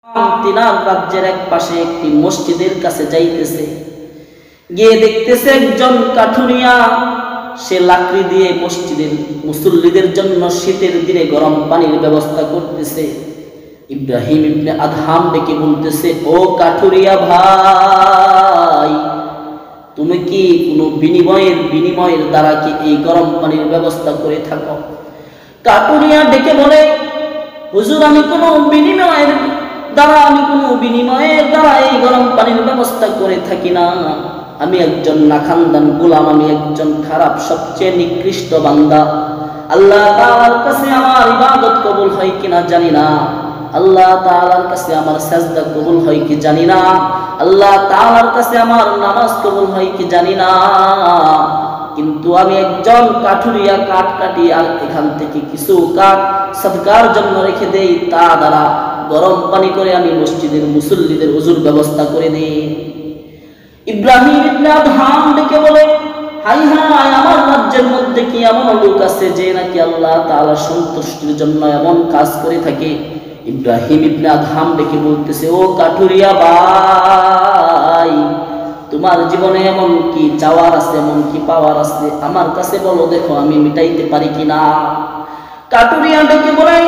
তিনার রাজ্যের এক পাশে একটি মসজিদের কাছে যাইতেছে, গিয়ে দেখতেছে একজন কাঠুরিয়া সে লাকড়ি দিয়ে মসজিদের মুসল্লিদের জন্য শীতের দিনে গরম পানির ব্যবস্থা করতেছে। ইব্রাহিম ইবনে আদহাম ডেকে বলতেছে, ও কাঠুরিয়া ভাই, তুমি কি কোনো বিনিময়ের দ্বারা কি এই গরম পানির ব্যবস্থা করে থাকো? কাঠুরিয়া ডেকে বলে, হুজুর, আমি কোনো বিনিময়ের দ্বারা এই গরম পানির ব্যবস্থা করে থাকি না। আমি একজন নাখানদান গোলাম, আমি একজন খারাপ, সবচেয়ে নিকৃষ্ট বান্দা। আল্লাহ তাআলার কাছে আমার ইবাদত কবুল হয় কিনা জানি না, আল্লাহ তাআলার কাছে আমার সাজদা কবুল হয় কি জানি না, আল্লাহ তাআলার কাছে আমার নামাজ কবুল হয় কি জানি না, কিন্তু আমি একজন কাঠুরিয়া, কাঠ কাটি আর এখান থেকে কিছু কাঠ সদকার জন্য রেখে দেই, তা দ্বারা গরম পানি করে আমি মসজিদের মুসল্লিদের ওযুর ব্যবস্থা করে দিই। ইব্রাহিম ইবনে আদহাম ডেকে বলে, হাই হাই, আমার রাজ্যের মধ্যে কি এমন লোক আছে যে নাকি আল্লাহ তাআলার সন্তুষ্টির জন্য এমন কাজ করে থাকে? ইব্রাহিম ইবনে আদহাম ডেকে বলতেছে, ও কাঠুরিয়া ভাই, তোমার জীবনে এমন কি চাওয়ার আছে, এমন কি পাওয়ার আছে, আমার কাছে বলো, দেখো আমি মিটাইতে পারি কিনা। কাঠুরিয়া ডেকে বলে,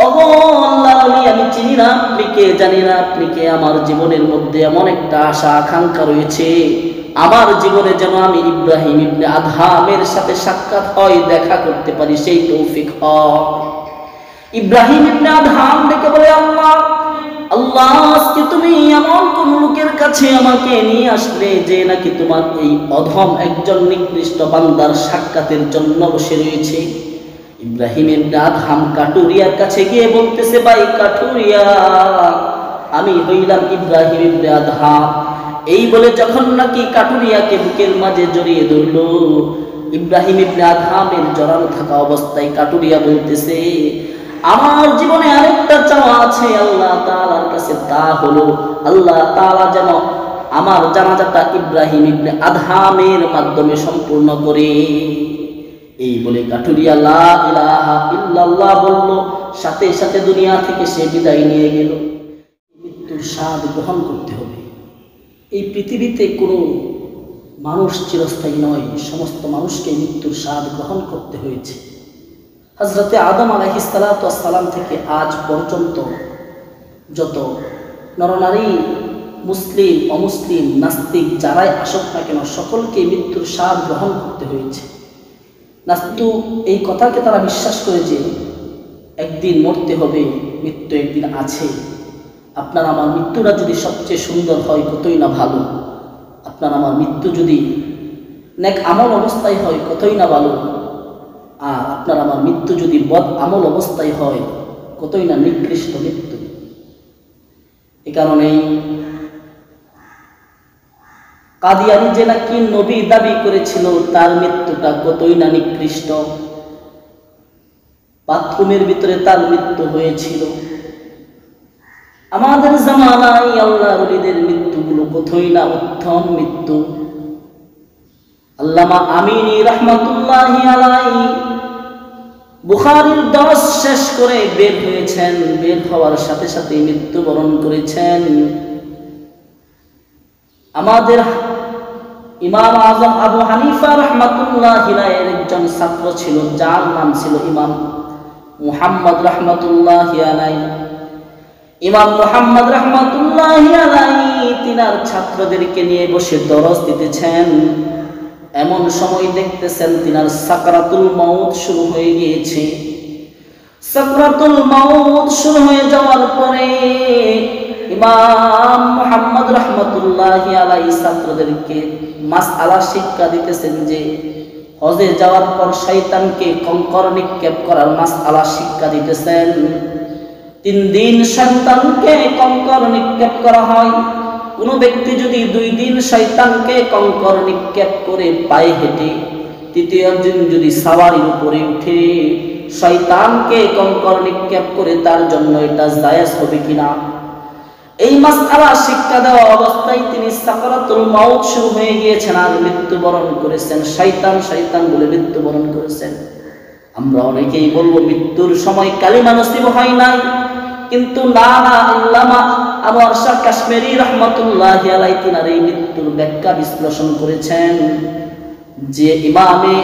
ওগো আল্লাহর ওলি, আমি চিনি না আপনি কে, জানি না আপনি কে, আমার জীবনের মধ্যে এমন একটা আশা আকাঙ্ক্ষা রয়েছে, আমার জীবনে যেন আমি ইব্রাহিম ইবনে আদহামের সাথে সাক্ষাৎ হয়, দেখা করতে পারি, সেই তৌফিক হয়। ইব্রাহিম ইবনে আদহাম ডেকে বলে, আল্লাহ, আজকে তুমি এমন কোন লোকের কাছে আমাকে নিয়ে আসলে যে নাকি তোমার এই অধম একজন নিকৃষ্ট বান্দার সাক্ষাতের জন্য বসে রয়েছে। ইব্রাহিম ইবনে আদহাম কাঠুরিয়ার কাছে গিয়ে বলতেছে, ভাই কাঠুরিয়া, আমি হইলাম ইব্রাহিম ইবনে আদহাম। এই বলে যখন নাকি কাঠুরিয়াকে বুকের মাঝে জড়িয়ে ধরল, ইব্রাহিম ইবনে আদহামের জড়ানো থাকা অবস্থায় কাঠুরিয়া বলতেছে, আমার জীবনে আরেকটা চাওয়া আছে আল্লাহ তাআলার কাছে, তা হলো আল্লাহ তাআলা যেন আমার জানাজাটা ইব্রাহিম ইবনে আদহামের মাধ্যমে সম্পূর্ণ করে। এই বলে কাঠুরিয়া লা ইলাহা ইল্লাল্লাহ বলল, সাথে সাথে দুনিয়া থেকে সে বিদায় নিয়ে গেল। মৃত্যুর স্বাদ গ্রহণ করতে হবে। এই পৃথিবীতে কোনো মানুষ চিরস্থায়ী নয়, সমস্ত মানুষকে মৃত্যুর স্বাদ গ্রহণ করতে হয়েছে। হযরতে আদম আলাইহিস সালাতু ওয়াস সালাম থেকে আজ পর্যন্ত যত নরনারী, মুসলিম অমুসলিম, নাস্তিক যারাই আসুক না কেন, সকলকে মৃত্যুর স্বাদ গ্রহণ করতে হয়েছে। নাস্তু এই কথাকে তারা বিশ্বাস করে যে একদিন মরতে হবে, মৃত্যু একদিন আছে। আপনার আমার মৃত্যুটা যদি সবচেয়ে সুন্দর হয়, কতই না ভালো। আপনার আমার মৃত্যু যদি নেক আমল অবস্থায় হয়, কতই না ভালো। আর আপনার আমার মৃত্যু যদি বদ আমল অবস্থায় হয়, কতই না নিকৃষ্ট মৃত্যু। এ কারণেই কাদিয়ানী যে নাকি নবী দাবি করেছিল, তার মৃত্যুটা কতই না নিকৃষ্ট। বাথরুমের ভিতরে তার মৃত্যু হয়েছিল। আমাদের জামানায় আল্লাহর ওলিদের মৃত্যুগুলো কতই না উত্তম মৃত্যু। আল্লামা আমিনী রাহমাতুল্লাহি আলাইহি বুখারীর দরস শেষ করে বের হয়েছেন, বের হওয়ার সাথে সাথে মৃত্যুবরণ করেছেন। আমাদের ইমাম আজম আবু হানিফা রাহমাতুল্লাহি আলাইহির একজন ছাত্র ছিল, যার নাম ছিল ইমাম মুহাম্মদ রাহমাতুল্লাহি আলাইহি। ইমাম মুহাম্মদ রাহমাতুল্লাহি আলাইহি তিনার ছাত্রদেরকে নিয়ে বসে দরস দিতেছেন। এমন সময় দেখতেছেন তিনার সাকরাতুল মাউত শুরু হয়ে গিয়েছে। সাকরাতুল মাউত শুরু হয়ে যাওয়ার পরে ইমাম মুহাম্মদ রাহমাতুল্লাহি আলাইহি ছাত্রদেরকে মাসআলা শিক্ষা দিতেছেন যে হজে যাওয়ার পর শয়তানকে কঙ্কর নিক্ষেপ করার মাসআলা শিক্ষা দিতেছেন। 3 দিন শয়তানকে কঙ্কর নিক্ষেপ করা হয়। কোনো ব্যক্তি যদি 2 দিন শয়তানকে কঙ্কর নিক্ষেপ করে পায়ে হেঁটে, 3য় দিন যদি সাওয়ারির উপরে উঠে শয়তানকে কঙ্কর নিক্ষেপ করে, তার জন্য এটা জায়েজ হবে কিনা, এই মাসআলা শিক্ষা দেওয়া অবস্থায় তিনি সাকরাতুল মাউত শুরু হয়ে গিয়েছেন আর মৃত্যুবরণ করেছেন। শয়তান শয়তান বলে মৃত্যুবরণ করেছেন। আমরা অনেকেই বলবো মৃত্যুর সময় কালিমা নসিব হয় নাই, কিন্তু না, আল্লামা কাশ্মীরি রহমাতুল্লাহি আলাইহি তিনার এই মৃত্যুর ব্যাখ্যা বিশ্লেষণ করেছেন যে ইমামে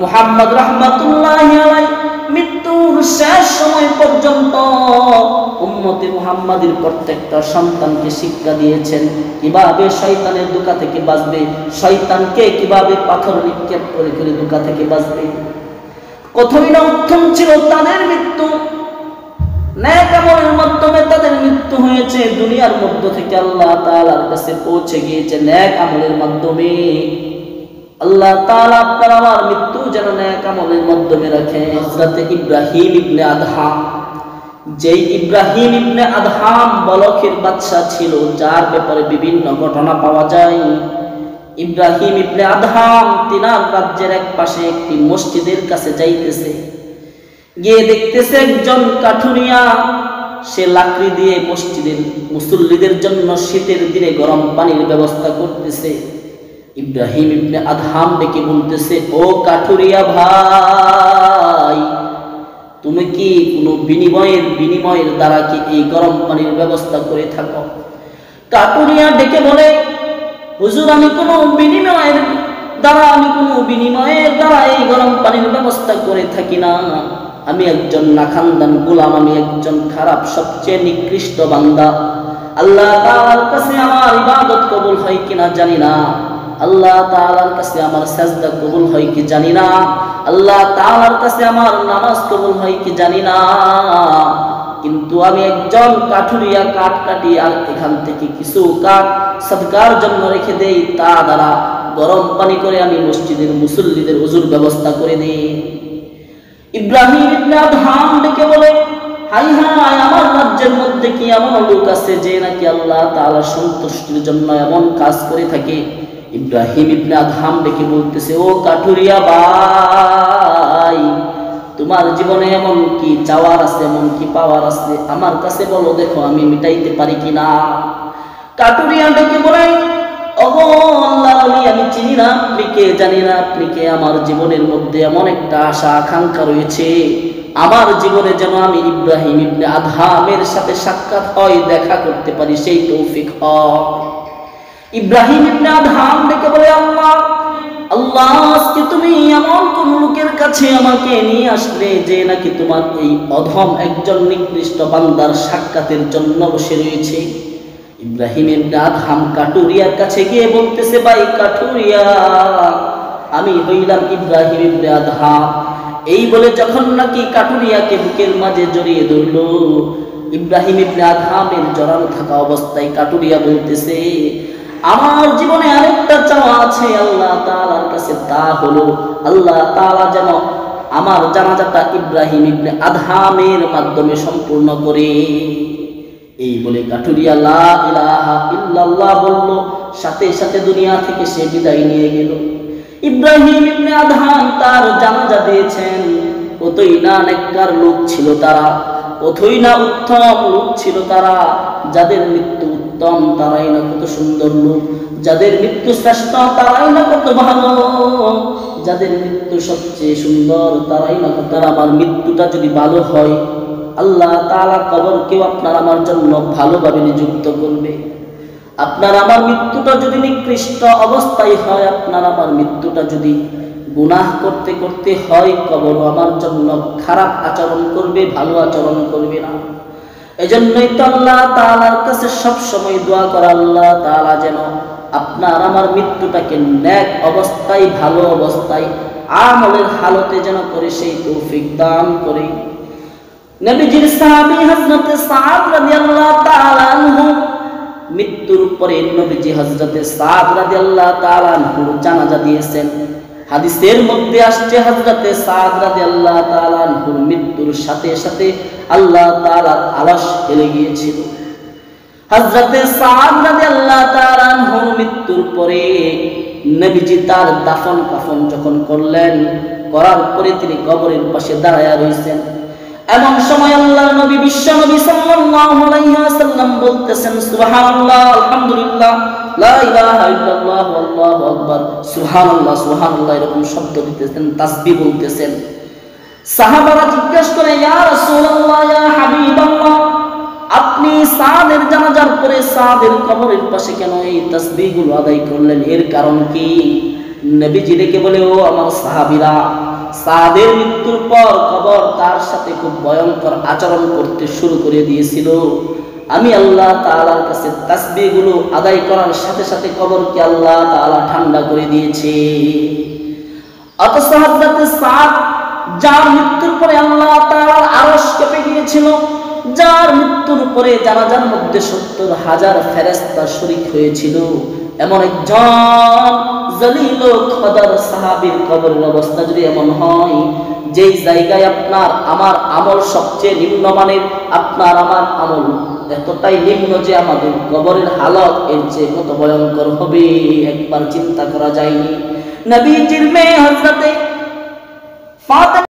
মুহাম্মদ রহমাতুল্লাহি আলাইহি মৃত্যুর শেষ সময় পর্যন্ত উম্মতে মুহাম্মাদের প্রত্যেকটা সন্তানকে শিক্ষা দিয়েছেন কিভাবে শয়তানের ধোঁকা থেকে বাঁচবে, শয়তানকে কিভাবে পাথর নিক্ষেপ করে করে ধোঁকা থেকে বাঁচবে। কতই না উত্তম ছিল তাদের মৃত্যু, নেক আমলের মাধ্যমে তাদের মৃত্যু হয়েছে, দুনিয়ার মধ্য থেকে আল্লাহ তাআলার কাছে পৌঁছে গিয়েছে নেক আমলের মাধ্যমে। আল্লাহ তাআলা আপনার আমার মৃত্যু যেন নেক আমলের মাধ্যমে রাখে। হযরত ইব্রাহিম ইবনে আদহাম, যেই ইব্রাহিম ইবনে আদহাম বলখের বাদশা ছিল, যার ব্যাপারে বিভিন্ন ঘটনা পাওয়া যায়। ইব্রাহিম ইবনে আদহাম তিনার রাজ্যের এক পাশে একটি মসজিদের কাছে যাইতেছে, গিয়ে দেখতেছে একজন কাঠুরিয়া সে লাকড়ি দিয়ে মসজিদের মুসল্লিদের জন্য শীতের দিনে গরম পানির ব্যবস্থা করতেছে। ইব্রাহিম ইবনে আদহাম ডেকে বলতেছে, ও কাঠুরিয়া ভাই, তুমি কি কোনো বিনিময়ের দ্বারা কি এই গরম পানির ব্যবস্থা করে থাকো? কাঠুরিয়া ডেকে বলে, হুজুর, আমি কোনো বিনিময়ের দ্বারা এই গরম পানির ব্যবস্থা করে থাকি না। আমি একজন নাখানদান গোলাম, আমি একজন খারাপ সবচেয়ে নিকৃষ্ট বান্দা। আল্লাহ তাআলার কাছে আমার ইবাদত কবুল হয় কিনা জানি না, আল্লাহ তাআলার কাছে আমার সাজদা কবুল হয় কি জানি না, আল্লাহ তাআলার কাছে আমার নামাজ কবুল হয় কি জানি না, কিন্তু আমি একজন কাঠুরিয়া, কাঠ কাটি আর এখান থেকে কিছু কাঠ সদকার জন্য রেখে দেই, তা দ্বারা গরম পানি করে আমি মসজিদের মুসল্লিদের ওযুর ব্যবস্থা করে দেই। ইব্রাহিম ইবনে আদহাম ডেকে বলে, হাই হাই, আমার রাজ্যের মধ্যে কি এমন লোক আছে যে নাকি আল্লাহ তাআলার সন্তুষ্টির জন্য এমন কাজ করে থাকে? ইব্রাহিম ইবনে আদহাম ডেকে বলতেছে, ও কাঠুরিয়া ভাই, তোমার জীবনে এমন কি চাওয়ার আছে, এমন কি পাওয়ার আছে, আমার কাছে বলো, দেখো আমি মিটাইতে পারি কিনা। কাঠুরিয়া ডেকে বলে, ওগো আল্লাহর ওলি, আমি চিনি না আপনি কে, জানি না আপনি কে, আমার জীবনের মধ্যে এমন একটা আশা আকাঙ্ক্ষা রয়েছে, আমার জীবনে যেন আমি ইব্রাহিম ইবনে আদহামের সাথে সাক্ষাৎ হয়, দেখা করতে পারি, সেই তৌফিক হয়। ইব্রাহিম ইবনে আদহাম ডেকে বলে, আল্লাহ, আজকে তুমি এমন কোন লোকের কাছে আমাকে নিয়ে আসলে যে নাকি তোমার এই অধম একজন নিকৃষ্ট বান্দার সাক্ষাতের জন্য বসে রয়েছে। ইব্রাহিম ইবনে আদহাম কাঠুরিয়ার কাছে গিয়ে বলতেছে, ভাই কাঠুরিয়া, আমি হইলাম ইব্রাহিম ইবনে আদহাম। এই বলে যখন নাকি কাঠুরিয়াকে বুকের মাঝে জড়িয়ে ধরল, ইব্রাহিম ইবনে আদহামের জড়ানো থাকা অবস্থায় কাঠুরিয়া বলতেছে, আমার জীবনে আরেকটা চাওয়া আছে আল্লাহ তাআলার কাছে, তা হলো আল্লাহ তাআলা যেন আমার জানাজাটা ইব্রাহিম ইবনে আদহামের মাধ্যমে সম্পূর্ণ করে। এই বলে কাঠুরিয়া লা ইলাহা ইল্লাল্লাহ বলল, সাথে সাথে দুনিয়া থেকে সে বিদায় নিয়ে গেল। ইব্রাহিম ইবনে আদহাম তার জানাজা দিয়েছেন। কতই না নেককার লোক ছিল তারা, কতই না উত্তম লোক ছিল তারা, যাদের মৃত্যু উত্তম তারাই না কত সুন্দর লোক, যাদের মৃত্যু শ্রেষ্ঠ তারাই না কত ভালো, যাদের মৃত্যু সবচেয়ে সুন্দর তারাই না কত। আমার মৃত্যুটা যদি ভালো হয়, আল্লাহ তাআলা কবরকেও আপনার আমার জন্য ভালোভাবে নিযুক্ত করবে। আপনার আমার মৃত্যুটা যদি নিকৃষ্ট অবস্থায় হয়, আপনার আমার মৃত্যুটা যদি গুনাহ করতে করতে হয়, কবরও আমার জন্য খারাপ আচরণ করবে, ভালো আচরণ করবে না। এজন্যই তো আল্লাহ তাআলার কাছে সব সময় দোয়া করা, আল্লাহ তাআলা যেন আপনার আমার মৃত্যুটাকে নেক অবস্থায়, ভালো অবস্থায়, আমলের হালতে যেন করে সেই তৌফিক দান করে। নবীজির সাহাবী হযরত সাদ রাদিয়াল্লাহু তাআলা আনহু, মৃত্যুর পরে নবীজি হযরত সাদ রাদিয়াল্লাহু তাআলা আনহুর জানাজা দিয়েছেন। হাদিসের মধ্যে আসছে হযরত সাদ রাদিয়াল্লাহু তাআলা আনহুর মৃত্যুর সাথে সাথে আল্লাহ তাআলার আরশ হেলে গিয়েছিল। হযরত সাদ রাদিয়াল্লাহু তাআলা আনহুর মৃত্যুর পরে নবীজি তার দাফন কাফন যখন করলেন, করার পরে তিনি কবরের পাশে দাঁড়ায়া রইছেন। এমন সময় আল্লাহর নবী বিশ্ব নবী সাল্লাল্লাহু আলাইহি ওয়াসাল্লাম বলতেছেন, সুবহানাল্লাহ, আলহামদুলিল্লাহ, লা ইলাহা ইল্লাল্লাহ, আল্লাহু আকবার, সুবহানাল্লাহ সুবহানাল্লাহ, এরকম শব্দ দিতেছেন, তাসবিহ বলতেছেন। সাহাবারা জিজ্ঞাসা করে, ইয়া রাসূলুল্লাহ, ইয়া হাবিবাল্লাহ, আপনি সাদের জানাজার পরে সাদের কবরের পাশে কেন এই তাসবিহগুলো আদায় করলেন? এর কারণ কি? নবীজি ডেকে বলে, ও আমার সাহাবীরা, সাদের মৃত্যুর পর কবর তার সাথে খুব ভয়ঙ্কর আচরণ করতে শুরু করে দিয়েছিল। আমি আল্লাহ তাআলার কাছে তাসবিহগুলো আদায় করার সাথে সাথে কবরকে আল্লাহ তাআলা ঠান্ডা করে দিয়েছে। অথচ হযরত সাদ, যার মৃত্যুর পরে আল্লাহ তাআলার আরশ কেঁপে গিয়েছিল, যার মৃত্যুর পরে জানাজার মধ্যে ৭০,০০০ ফেরেশতা শরীক হয়েছিল, এমন একজন জলিল ও কদর সাহাবীর কবরের অবস্থা যদি এমন হয়, যেই জায়গায় আপনার আমার আমল সবচেয়ে নিম্নমানের, আপনার আমার আমল এতটাই নিম্ন যে আমাদের কবরের হালত এর চেয়ে কত ভয়ঙ্কর হবে একবার চিন্তা করা যায়নি। নবীজির মেয়ে হযরতে ফাতেমা